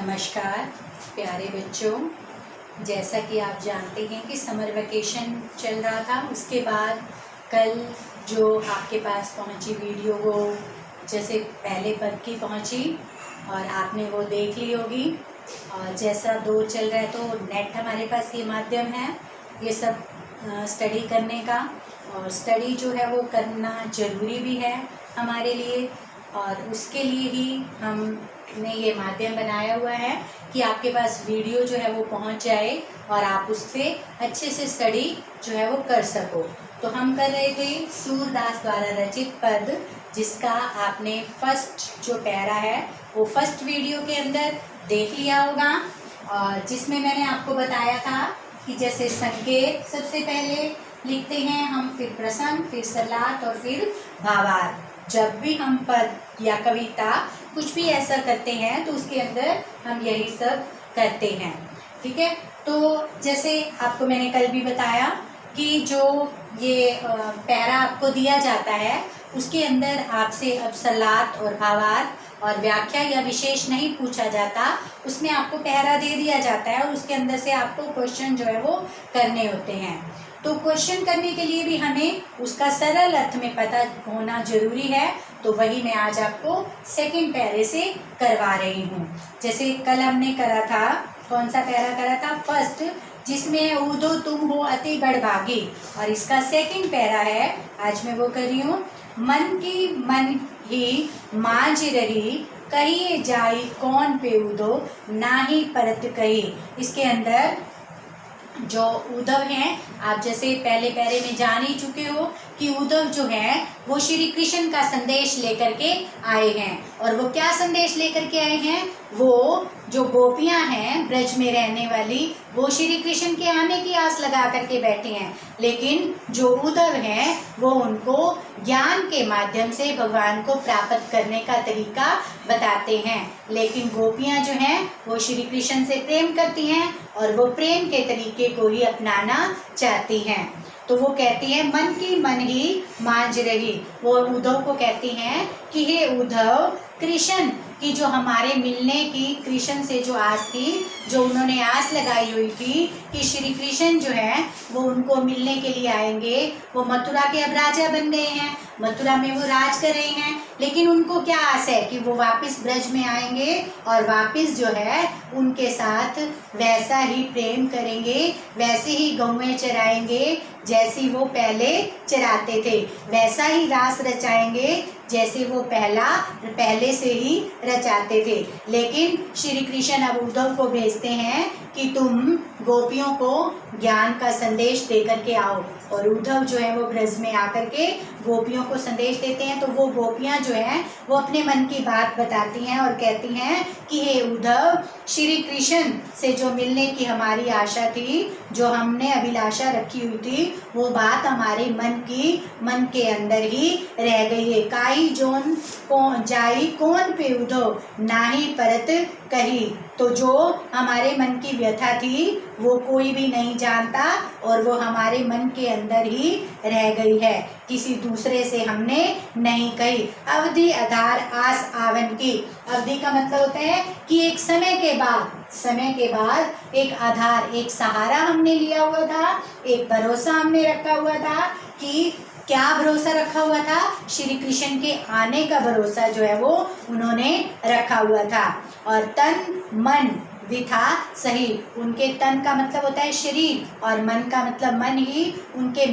नमस्कार प्यारे बच्चों, जैसा कि आप जानते हैं कि समर वेकेशन चल रहा था। उसके बाद कल जो आपके पास पहुंची वीडियो वो जैसे पहले पद की पहुंची और आपने वो देख ली होगी। और जैसा दौर चल रहा है तो नेट हमारे पास ये माध्यम है ये सब स्टडी करने का, और स्टडी जो है वो करना ज़रूरी भी है हमारे लिए। और उसके लिए ही हमने ये माध्यम बनाया हुआ है कि आपके पास वीडियो जो है वो पहुंच जाए और आप उससे अच्छे से स्टडी जो है वो कर सको। तो हम कर रहे थे सूरदास द्वारा रचित पद, जिसका आपने फर्स्ट जो पैरा है वो फर्स्ट वीडियो के अंदर देख लिया होगा। और जिसमें मैंने आपको बताया था कि जैसे संकेत सबसे पहले लिखते हैं हम, फिर प्रसंग, फिर सलात और फिर भावार्थ। जब भी हम पद या कविता कुछ भी ऐसा करते हैं तो उसके अंदर हम यही सब करते हैं, ठीक है। तो जैसे आपको मैंने कल भी बताया कि जो ये पैरा आपको दिया जाता है उसके अंदर आपसे अब सलात और भावार्थ और व्याख्या या विशेष नहीं पूछा जाता, उसमें आपको पैरा दे दिया जाता है और उसके अंदर से आपको क्वेश्चन जो है वो करने होते हैं। तो क्वेश्चन करने के लिए भी हमें उसका सरल अर्थ में पता होना जरूरी है। तो वही मैं आज आपको सेकंड पैरे से करवा रही हूँ। जैसे कल हमने करा था, कौन सा पैरा करा था? फर्स्ट, जिसमें ऊधो तुम हो अति बड़भागी, और इसका सेकंड पैरा है, आज मैं वो कर रही हूँ। मन की मन ही मांझ रही, कहिए जाई कौन पे उधो, ना ही परत कही। इसके अंदर जो उद्धव हैं, आप जैसे पहले पैरे में जान ही चुके हो कि उद्धव जो है वो श्री कृष्ण का संदेश लेकर के आए हैं। और वो क्या संदेश लेकर के आए हैं? वो जो गोपियां हैं ब्रज में रहने वाली, वो श्री कृष्ण के आने की आस लगा करके बैठे हैं, लेकिन जो उद्धव हैं वो उनको ज्ञान के माध्यम से भगवान को प्राप्त करने का तरीका बताते हैं। लेकिन गोपियां जो हैं वो श्री कृष्ण से प्रेम करती हैं और वो प्रेम के तरीके को ही अपनाना चाहती हैं। तो वो कहती हैं मन की मन ही मांझ रही। वो उद्धव को कहती हैं कि हे उद्धव, कृष्ण की जो हमारे मिलने की, कृष्ण से जो आस थी, जो उन्होंने आस लगाई हुई थी कि श्री कृष्ण जो है वो उनको मिलने के लिए आएंगे। वो मथुरा के अब राजा बन गए हैं, मथुरा में वो राज कर रहे हैं, लेकिन उनको क्या आस है कि वो वापस ब्रज में आएंगे और वापस जो है उनके साथ वैसा ही प्रेम करेंगे, वैसे ही गौएं चराएंगे जैसी वो पहले चराते थे, वैसा ही रास रचाएंगे जैसे वो पहले से ही रचाते थे। लेकिन श्री कृष्ण अब उद्धव को भेजते हैं कि तुम गोपियों को ज्ञान का संदेश दे करके आओ। और उद्धव जो है वो ब्रज में आकर के गोपियों को संदेश देते हैं। तो वो गोपियां जो हैं वो अपने मन की बात बताती हैं और कहती हैं कि हे उद्धव, श्री कृष्ण से जो मिलने की हमारी आशा थी, जो हमने अभिलाषा रखी हुई थी, वो बात हमारे मन के अंदर ही रह गई है। काई जोन जाई कौन पे उद्धव, ना ही परत कही। तो जो हमारे मन की व्यथा थी वो कोई भी नहीं जानता और वो हमारे मन के अंदर ही रह गई है, किसी दूसरे से हमने नहीं कही। अवधि आधार आस आवन की। अवधि का मतलब होता है कि एक समय के बाद एक आधार, एक सहारा हमने लिया हुआ था, एक भरोसा हमने रखा हुआ था। कि क्या भरोसा रखा हुआ था? श्री कृष्ण के आने का भरोसा जो है वो उन्होंने रखा हुआ था। और तन मन विथा सही, उनके तन का मतलब होता है शरीर और मन का मतलब मन ही, उनके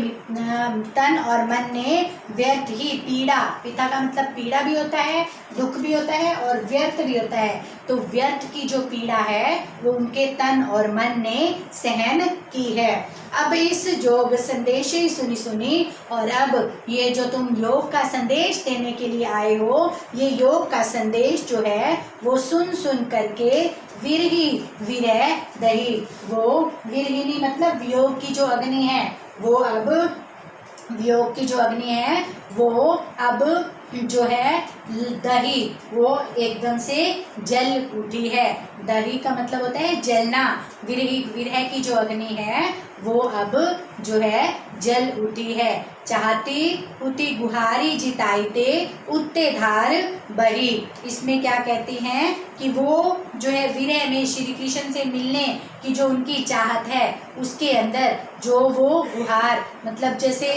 तन और मन ने व्यर्थ ही पीड़ा, पिता का मतलब पीड़ा भी होता है, दुख भी होता है और व्यर्थ भी होता है। तो व्यर्थ की जो पीड़ा है वो उनके तन और मन ने सहन की है। अब इस योग संदेश सुनी और अब ये जो तुम योग का संदेश देने के लिए आए हो, ये योग का संदेश जो है वो सुन करके विरही विरह दही, वो विरहिनी मतलब वियोग की जो अग्नि है वो अब, वियोग की जो अग्नि है वो अब जो है दही, वो एकदम से जल उठी है। दही का मतलब होता है जलना। विरह की जो अग्नि है वो अब जो है जल उठी है। चाहती उती गुहारी जिताईते उत्ते धार बही। इसमें क्या कहती हैं कि वो जो है विरह में श्री कृष्ण से मिलने की जो उनकी चाहत है उसके अंदर जो वो गुहार, मतलब जैसे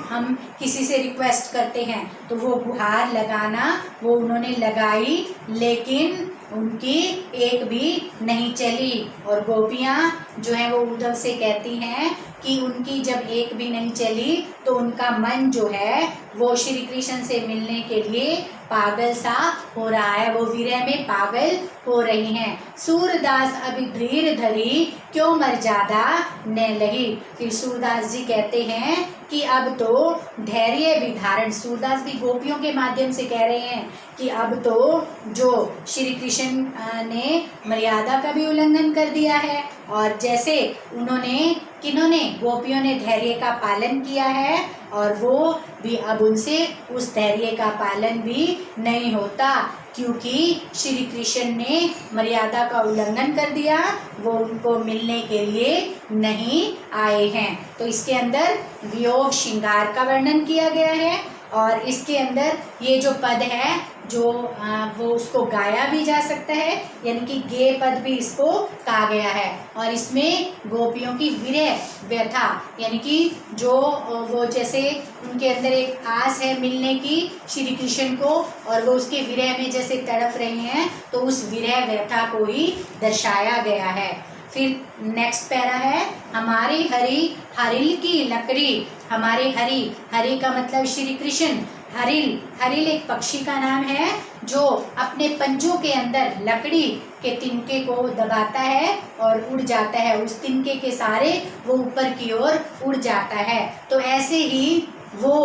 हम किसी से रिक्वेस्ट करते हैं तो वो गुहार लगाना वो उन्होंने लगाई, लेकिन उनकी एक भी नहीं चली। और गोपियाँ जो है वो उद्धव से कहती हैं कि उनकी जब एक भी नहीं चली तो उनका मन जो है वो श्री कृष्ण से मिलने के लिए पागल सा हो रहा है, वो विरह में पागल हो रही हैं। सूरदास अभी धीर धरी क्यों मर्यादा न लही। फिर सूरदास जी कहते हैं कि अब तो धैर्य भी धारण, सूरदास भी गोपियों के माध्यम से कह रहे हैं कि अब तो जो श्री कृष्ण ने मर्यादा का भी उल्लंघन कर दिया है, और जैसे उन्होंने किन्होंने गोपियों ने धैर्य का पालन किया है और वो भी अब उनसे उस धैर्य का पालन भी नहीं होता, क्योंकि श्री कृष्ण ने मर्यादा का उल्लंघन कर दिया, वो उनको मिलने के लिए नहीं आए हैं। तो इसके अंदर वियोग श्रृंगार का वर्णन किया गया है, और इसके अंदर ये जो पद है जो वो उसको गाया भी जा सकता है, यानी कि गे पद भी इसको कहा गया है। और इसमें गोपियों की विरह व्यथा, यानी कि जो वो जैसे उनके अंदर एक आस है मिलने की श्री कृष्ण को, और वो उसके विरह में जैसे तड़प रहे हैं, तो उस विरह व्यथा को ही दर्शाया गया है। फिर नेक्स्ट पैरा है हमारी हरी हरिल की लकड़ी। हमारे हरि, हरि का मतलब श्री कृष्ण। हरिल, हरिल एक पक्षी का नाम है जो अपने पंजों के अंदर लकड़ी के तिनके को दबाता है और उड़ जाता है, उस तिनके के सहारे वो ऊपर की ओर उड़ जाता है। तो ऐसे ही वो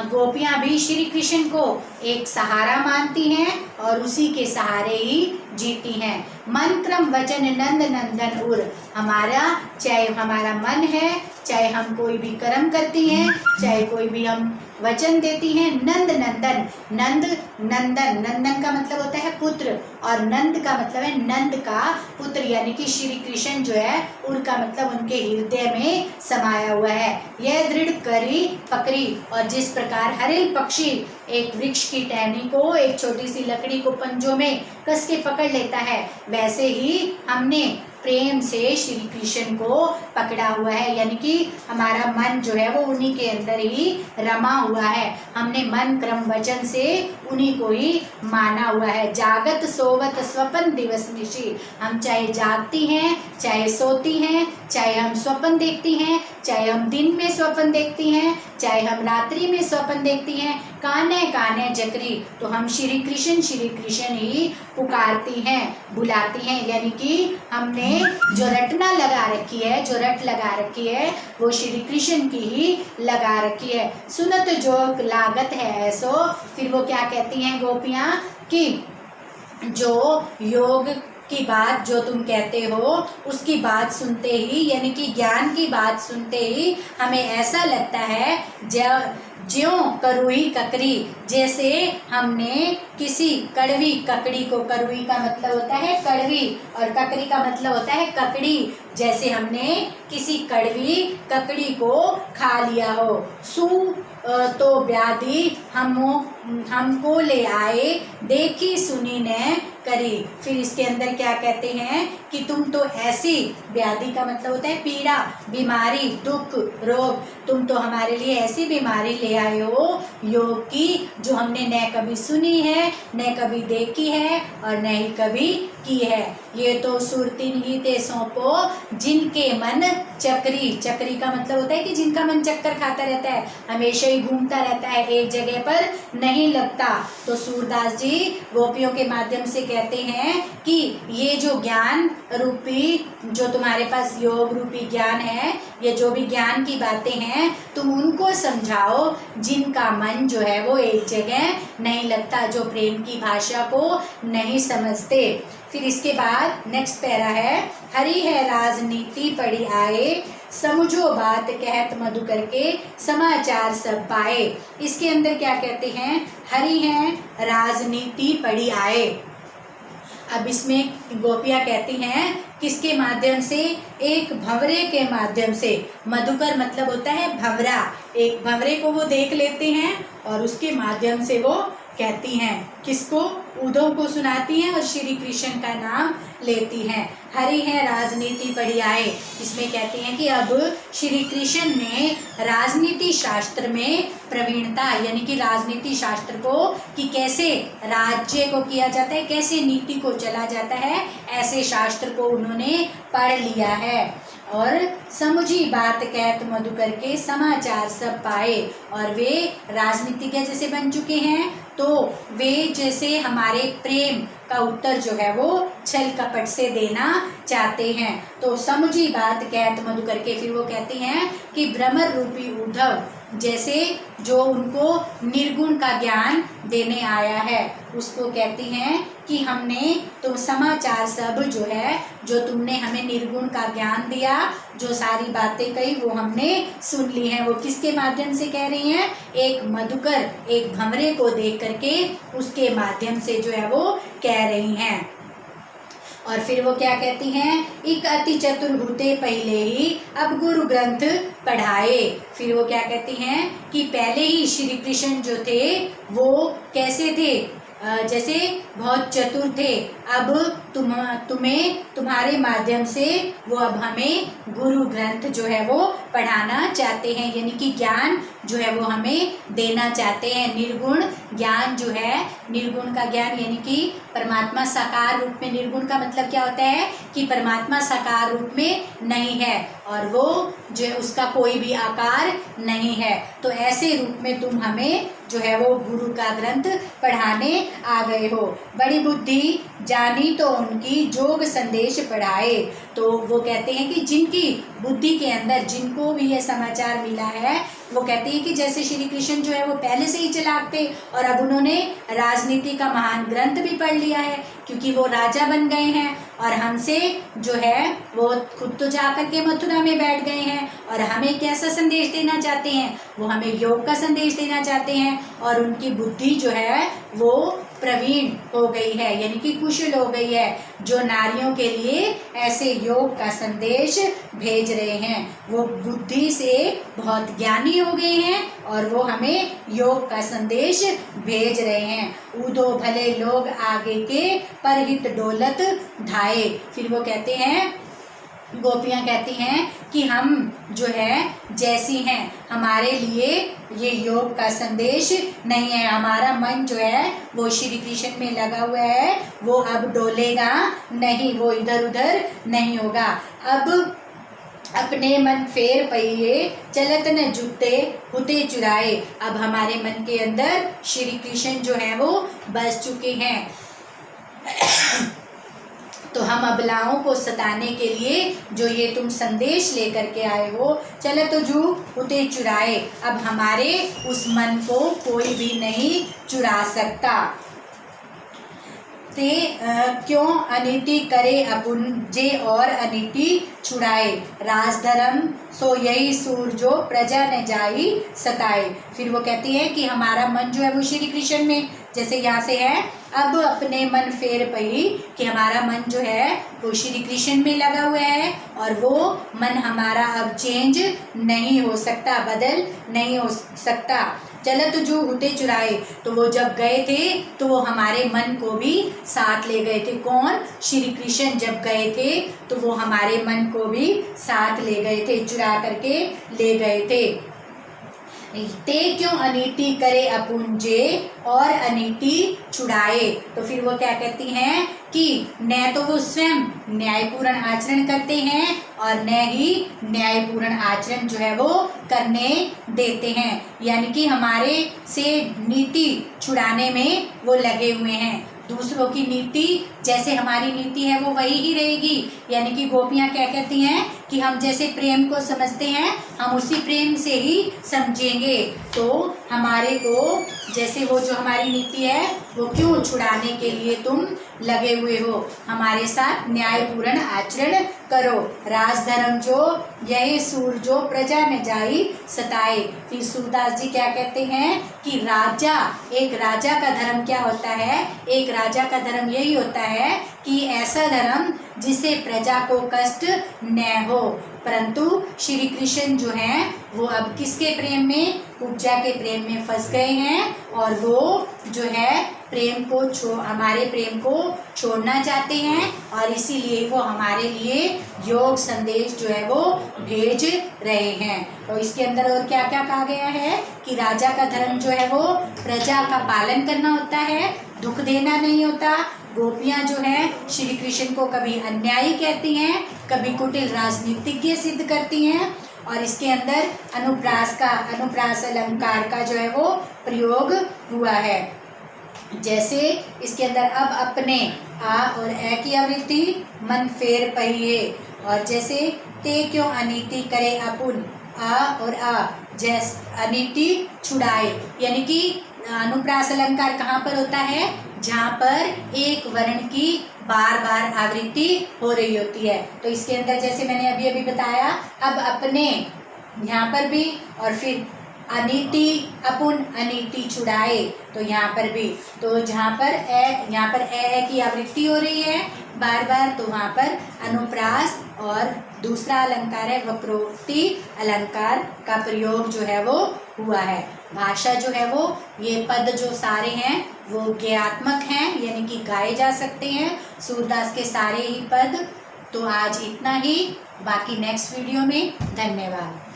गोपियाँ भी श्री कृष्ण को एक सहारा मानती हैं और उसी के सहारे ही जीती हैं। मन क्रम वचन नंद नंदन उर। हमारा चाहे हमारा मन है, चाहे हम कोई भी कर्म करती हैं, चाहे कोई भी हम वचन देती हैं, नंद नंदन। नंद नंदन, नंदन का मतलब होता है पुत्र, और नंद का मतलब है नंद का पुत्र, यानी कि श्री कृष्ण जो है उर का मतलब उनके हृदय में समाया हुआ है। यह दृढ़ करी पकड़ी। और जिस प्रकार हरिल पक्षी एक वृक्ष की टहनी को, एक छोटी सी लकड़ी को पंजों में कस के पकड़ लेता है, वैसे ही हमने प्रेम से श्री कृष्ण को पकड़ा हुआ है, यानी कि हमारा मन जो है वो उन्हीं के अंदर ही रमा हुआ है। हमने मन क्रम वचन से उन्हीं को ही माना हुआ है। जागत सोवत स्वपन दिवस निशी। हम चाहे जागती हैं, चाहे सोती हैं, चाहे हम स्वप्न देखती हैं, चाहे हम दिन में स्वप्न देखती हैं, चाहे हम रात्रि में स्वप्न देखती हैं, काने काने जकरी, तो हम श्री कृष्ण ही पुकारती हैं, बुलाती हैं। यानी कि हमने जो रटना लगा रखी है, जो रट लगा रखी है, वो श्री कृष्ण की ही लगा रखी है। सुनत जो लागत है ऐसो। फिर वो क्या कहती हैं गोपियाँ कि जो योग की बात जो तुम कहते हो उसकी बात सुनते ही, यानी कि ज्ञान की बात सुनते ही हमें ऐसा लगता है ज्यों करुई ककड़ी, जैसे हमने किसी कड़वी ककड़ी को, करुई का मतलब होता है कड़वी और ककड़ी का मतलब होता है ककड़ी, जैसे हमने किसी कड़वी ककड़ी को खा लिया हो। सु तो व्याधि हमको ले आए, देखी सुनी ने करी। फिर इसके अंदर क्या कहते हैं कि तुम तो ऐसी, व्याधि का मतलब होता है पीड़ा, बीमारी, दुख, रोग, तुम तो हमारे लिए ऐसी बीमारी ले आए हो योग की जो हमने न कभी सुनी है, न कभी देखी है और न ही कभी की है। ये तो सुरती ही ते सौंपो जिनके मन चक्री। चक्री का मतलब होता है कि जिनका मन चक्कर खाता रहता है, हमेशा ही घूमता रहता है, एक जगह पर नहीं लगता। तो सूरदास जी गोपियों के माध्यम से कहते हैं कि ये जो ज्ञान रूपी, जो तुम्हारे पास योग रूपी ज्ञान है, ये जो भी ज्ञान की बातें हैं, तुम उनको समझाओ जिनका मन जो है वो एक जगह नहीं लगता, जो प्रेम की भाषा को नहीं समझते। फिर इसके बाद नेक्स्ट पैरा है हरि है राजनीति पड़ी आए, समझो बात कहत मधु करके समाचार सब पाए। इसके अंदर क्या कहते हैं, हरि हैं राजनीति पड़ी आए। अब इसमें गोपियाँ कहती हैं किसके माध्यम से, एक भंवरे के माध्यम से। मधुकर मतलब होता है भंवरा, एक भंवरे को वो देख लेते हैं और उसके माध्यम से वो कहती हैं, किसको, उद्धव को सुनाती हैं और श्री कृष्ण का नाम लेती हैं। हरि है राजनीति पढ़ियाए, इसमें कहती हैं कि अब श्री कृष्ण ने राजनीति शास्त्र में प्रवीणता, यानी कि राजनीति शास्त्र को कि कैसे राज्य को किया जाता है, कैसे नीति को चला जाता है, ऐसे शास्त्र को उन्होंने पढ़ लिया है। और समुझी बात कहत मधुकर के समाचार सब पाए, और वे राजनीतिज्ञ जैसे बन चुके हैं, तो वे जैसे हमारे प्रेम का उत्तर जो है वो छल कपट से देना चाहते हैं। तो समुझी बात कहत मधुकर के, फिर वो कहती हैं कि भ्रमर रूपी उद्धव जैसे जो उनको निर्गुण का ज्ञान देने आया है, उसको कहती हैं कि हमने तो समाचार सब जो है, जो तुमने हमें निर्गुण का ज्ञान दिया, जो सारी बातें कही वो हमने सुन ली हैं। वो किसके माध्यम से कह रही हैं, एक मधुकर, एक भंवरे को देख करके उसके माध्यम से जो है वो कह रही हैं। और फिर वो क्या कहती हैं, एक अति चतुर होते पहले ही अब गुरु ग्रंथ पढ़ाए। फिर वो क्या कहती हैं कि पहले ही श्री कृष्ण जो थे वो कैसे थे, जैसे बहुत चतुर थे, अब तुम्हें तुम्हारे माध्यम से वो अब हमें गुरु ग्रंथ जो है वो पढ़ाना चाहते हैं, यानी कि ज्ञान जो है वो हमें देना चाहते हैं। निर्गुण ज्ञान जो है, निर्गुण का ज्ञान यानी कि परमात्मा साकार रूप में, निर्गुण का मतलब क्या होता है कि परमात्मा साकार रूप में नहीं है और वो जो है उसका कोई भी आकार नहीं है, तो ऐसे रूप में तुम हमें जो है वो गुरु का ग्रंथ पढ़ाने आ गए हो। बड़ी बुद्धि जानी तो उनकी जोग संदेश पढ़ाए। तो वो कहते हैं कि जिनकी बुद्धि के अंदर, जिनको भी ये समाचार मिला है, वो कहते हैं कि जैसे श्री कृष्ण जो है वो पहले से ही चालाक थे और अब उन्होंने राजनीति का महान ग्रंथ भी पढ़ लिया है, क्योंकि वो राजा बन गए हैं और हमसे जो है वो खुद तो जा कर के मथुरा में बैठ गए हैं और हमें कैसा संदेश देना चाहते हैं, वो हमें योग का संदेश देना चाहते हैं। और उनकी बुद्धि जो है वो प्रवीण हो गई है, यानी कि कुशल हो गई है, जो नारियों के लिए ऐसे योग का संदेश भेज रहे हैं। वो बुद्धि से बहुत ज्ञानी हो गए हैं और वो हमें योग का संदेश भेज रहे हैं। ऊदो भले लोग आगे के परहित डोलत धाये। फिर वो कहते हैं, गोपियाँ कहती हैं कि हम जो है जैसी हैं, हमारे लिए ये योग का संदेश नहीं है, हमारा मन जो है वो श्री कृष्ण में लगा हुआ है, वो अब डोलेगा नहीं, वो इधर उधर नहीं होगा। अब अपने मन फेर पहिए चलत न जुते हुते चुराए। अब हमारे मन के अंदर श्री कृष्ण जो है वो बस चुके हैं। तो हम अबलाओं को सताने के लिए जो ये तुम संदेश लेकर के आए हो, चले तो जू उते चुराए। अब हमारे उस मन को कोई भी नहीं चुरा सकता। ते क्यों अनीति करे अपुंजे और अनीति छुड़ाए। राजधर्म सो यही सूर जो प्रजा न जाई सताए। फिर वो कहती है कि हमारा मन जो है वो श्री कृष्ण में, जैसे यहाँ से है, अब अपने मन फेर पई कि हमारा मन जो है वो श्री कृष्ण में लगा हुआ है और वो मन हमारा अब चेंज नहीं हो सकता, बदल नहीं हो सकता। चलत जो हुते चुराए, तो वो जब गए थे तो वो हमारे मन को भी साथ ले गए थे। कौन? श्री कृष्ण जब गए थे तो वो हमारे मन को भी साथ ले गए थे, चुरा करके ले गए थे। ते क्यों अनीति करे अपुंजे और अनीति छुड़ाए। तो फिर वो क्या कहती हैं कि न तो वो स्वयं न्यायपूर्ण आचरण करते हैं और न ही न्यायपूर्ण आचरण जो है वो करने देते हैं, यानी कि हमारे से नीति छुड़ाने में वो लगे हुए हैं। दूसरों की नीति जैसे हमारी नीति है वो वही ही रहेगी, यानी कि गोपियाँ क्या कहती हैं कि हम जैसे प्रेम को समझते हैं हम उसी प्रेम से ही समझेंगे। तो हमारे को जैसे वो जो हमारी नीति है वो क्यों छुड़ाने के लिए तुम लगे हुए हो, हमारे साथ न्यायपूर्ण आचरण करो। राज धर्म जो यही सूर जो प्रजा न जाई सताए। फिर सूरदास जी क्या कहते हैं कि राजा, एक राजा का धर्म क्या होता है, एक राजा का धर्म यही होता है कि ऐसा धर्म जिसे प्रजा को कष्ट न हो। परंतु श्री कृष्ण जो हैं वो अब किसके प्रेम में, उपजा के प्रेम में फंस गए हैं और वो जो है प्रेम को हमारे प्रेम को छोड़ना चाहते हैं और इसीलिए वो हमारे लिए योग संदेश जो है वो भेज रहे हैं। तो इसके अंदर और क्या क्या कहा गया है कि राजा का धर्म जो है वो प्रजा का पालन करना होता है, दुख देना नहीं होता। गोपियां जो हैं श्री कृष्ण को कभी अन्यायी कहती हैं, कभी कुटिल राजनीतिज्ञ सिद्ध करती हैं और इसके अंदर अनुप्रास अलंकार का जो है वो प्रयोग हुआ है। जैसे इसके अंदर अब अपने आ और ए की आवृत्ति मन फेर पहिए, और जैसे ते क्यों अनीति करे अपुन, आ और आ जैसे अनीति छुड़ाए, यानी कि अनुप्रास अलंकार कहाँ पर होता है, जहाँ पर एक वर्ण की बार बार आवृत्ति हो रही होती है। तो इसके अंदर जैसे मैंने अभी अभी बताया, अब अपने यहाँ पर भी और फिर अनीति अपुन अनीति छुड़ाए, तो यहाँ पर भी, तो जहाँ पर यहाँ पर ए की आवृत्ति हो रही है बार बार, तो वहाँ पर अनुप्रास और दूसरा अलंकार है वक्रोक्ति अलंकार का प्रयोग जो है वो हुआ है। भाषा जो है वो ये पद जो सारे हैं वो ज्ञात्मक हैं, यानी कि गाए जा सकते हैं, सूरदास के सारे ही पद। तो आज इतना ही, बाकी नेक्स्ट वीडियो में। धन्यवाद।